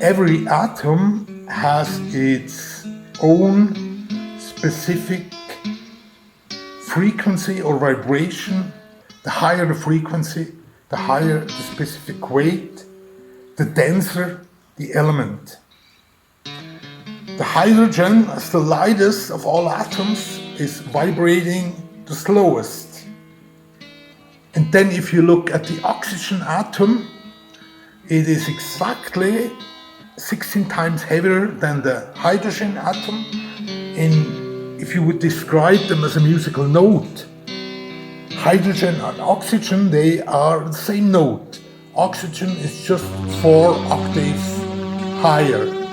Every atom has its own specific frequency or vibration. The higher the frequency, the higher the specific weight, the denser the element. The hydrogen, as the lightest of all atoms, is vibrating the slowest. And then if you look at the oxygen atom, it is exactly 16 times heavier than the hydrogen atom. If you would describe them as a musical note, hydrogen and oxygen, they are the same note. Oxygen is just 4 octaves higher.